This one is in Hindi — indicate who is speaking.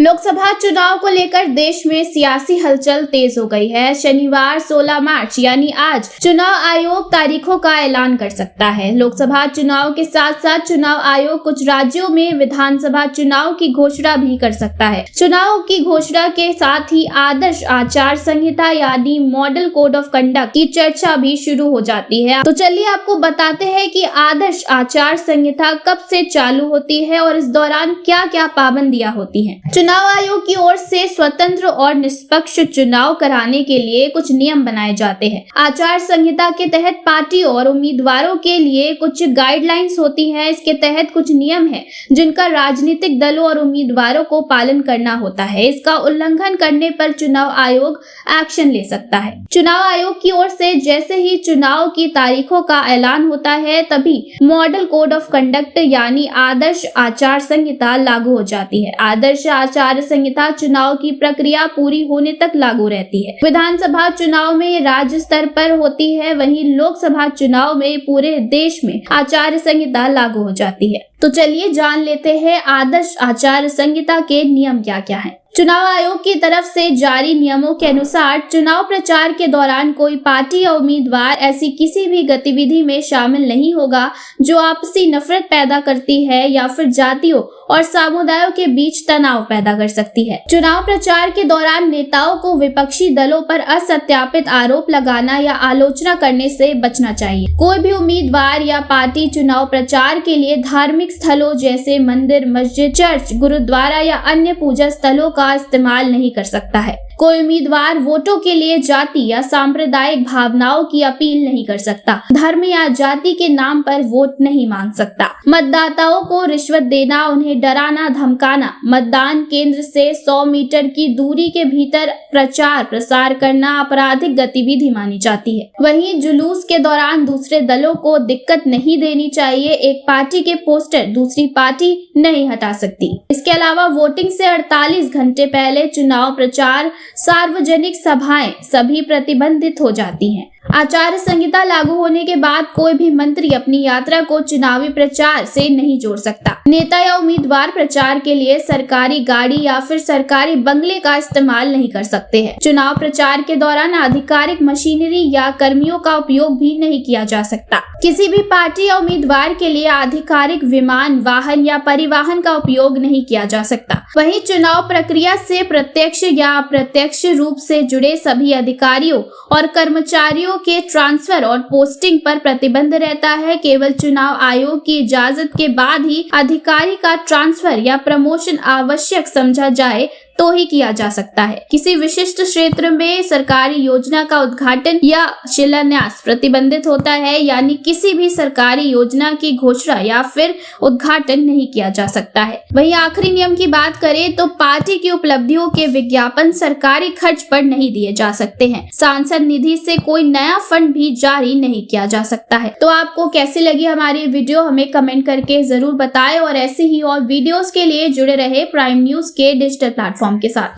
Speaker 1: लोकसभा चुनाव को लेकर देश में सियासी हलचल तेज हो गई है। शनिवार 16 मार्च यानी आज चुनाव आयोग तारीखों का ऐलान कर सकता है। लोकसभा चुनाव के साथ साथ चुनाव आयोग कुछ राज्यों में विधानसभा चुनाव की घोषणा भी कर सकता है। चुनाव की घोषणा के साथ ही आदर्श आचार संहिता यानी मॉडल कोड ऑफ कंडक्ट की चर्चा भी शुरू हो जाती है। तो चलिए आपको बताते हैं कि आदर्श आचार संहिता कब से चालू होती है और इस दौरान क्या क्या पाबंदियां होती हैं। चुनाव आयोग की ओर से स्वतंत्र और निष्पक्ष चुनाव कराने के लिए कुछ नियम बनाए जाते हैं। आचार संहिता के तहत पार्टी और उम्मीदवारों के लिए कुछ गाइडलाइंस होती हैं। इसके तहत कुछ नियम हैं जिनका राजनीतिक दलों और उम्मीदवारों को पालन करना होता है। इसका उल्लंघन करने पर चुनाव आयोग एक्शन ले सकता है। चुनाव आयोग की ओर से जैसे ही चुनाव की तारीखों का ऐलान होता है तभी मॉडल कोड ऑफ कंडक्ट यानी आदर्श आचार संहिता लागू हो जाती है। आदर्श आचार संहिता चुनाव की प्रक्रिया पूरी होने तक लागू रहती है। विधानसभा चुनाव में राज्य स्तर पर होती है, वहीं लोकसभा चुनाव में पूरे देश में आचार संहिता लागू हो जाती है। तो चलिए जान लेते हैं आदर्श आचार संहिता के नियम क्या क्या हैं। चुनाव आयोग की तरफ से जारी नियमों के अनुसार चुनाव प्रचार के दौरान कोई पार्टी या उम्मीदवार ऐसी किसी भी गतिविधि में शामिल नहीं होगा जो आपसी नफरत पैदा करती है या फिर जातियों और समुदायों के बीच तनाव पैदा कर सकती है। चुनाव प्रचार के दौरान नेताओं को विपक्षी दलों पर असत्यापित आरोप लगाना या आलोचना करने से बचना चाहिए। कोई भी उम्मीदवार या पार्टी चुनाव प्रचार के लिए धार्मिक स्थलों जैसे मंदिर, मस्जिद, चर्च, गुरुद्वारा या अन्य पूजा स्थलों का इस्तेमाल नहीं कर सकता है। कोई उम्मीदवार वोटों के लिए जाति या सांप्रदायिक भावनाओं की अपील नहीं कर सकता। धर्म या जाति के नाम पर वोट नहीं मांग सकता। मतदाताओं को रिश्वत देना, उन्हें डराना धमकाना, मतदान केंद्र से 100 मीटर की दूरी के भीतर प्रचार प्रसार करना आपराधिक गतिविधि मानी जाती है। वहीं जुलूस के दौरान दूसरे दलों को दिक्कत नहीं देनी चाहिए। एक पार्टी के पोस्टर दूसरी पार्टी नहीं हटा सकती। इसके अलावा वोटिंग से 48 घंटे पहले चुनाव प्रचार, सार्वजनिक सभाएं सभी प्रतिबंधित हो जाती हैं। आचार संहिता लागू होने के बाद कोई भी मंत्री अपनी यात्रा को चुनावी प्रचार से नहीं जोड़ सकता। नेता या उम्मीदवार प्रचार के लिए सरकारी गाड़ी या फिर सरकारी बंगले का इस्तेमाल नहीं कर सकते हैं। चुनाव प्रचार के दौरान आधिकारिक मशीनरी या कर्मियों का उपयोग भी नहीं किया जा सकता। किसी भी पार्टी या उम्मीदवार के लिए आधिकारिक विमान, वाहन या परिवहन का उपयोग नहीं किया जा सकता। वहीं चुनाव प्रक्रिया से प्रत्यक्ष या अप्रत्यक्ष रूप से जुड़े सभी अधिकारियों और कर्मचारियों के ट्रांसफर और पोस्टिंग पर प्रतिबंध रहता है। केवल चुनाव आयोग की इजाजत के बाद ही अधिकारी का ट्रांसफर या प्रमोशन आवश्यक समझा जाए तो ही किया जा सकता है। किसी विशिष्ट क्षेत्र में सरकारी योजना का उद्घाटन या शिलान्यास प्रतिबंधित होता है, यानी किसी भी सरकारी योजना की घोषणा या फिर उद्घाटन नहीं किया जा सकता है। वहीं आखिरी नियम की बात करें तो पार्टी की उपलब्धियों के विज्ञापन सरकारी खर्च पर नहीं दिए जा सकते हैं। सांसद निधि से कोई नया फंड भी जारी नहीं किया जा सकता है। तो आपको कैसी लगी हमारी वीडियो हमें कमेंट करके जरूर बताएं और ऐसे ही और वीडियोस के लिए जुड़े रहे प्राइम न्यूज के डिजिटल प्लेटफॉर्म के साथ।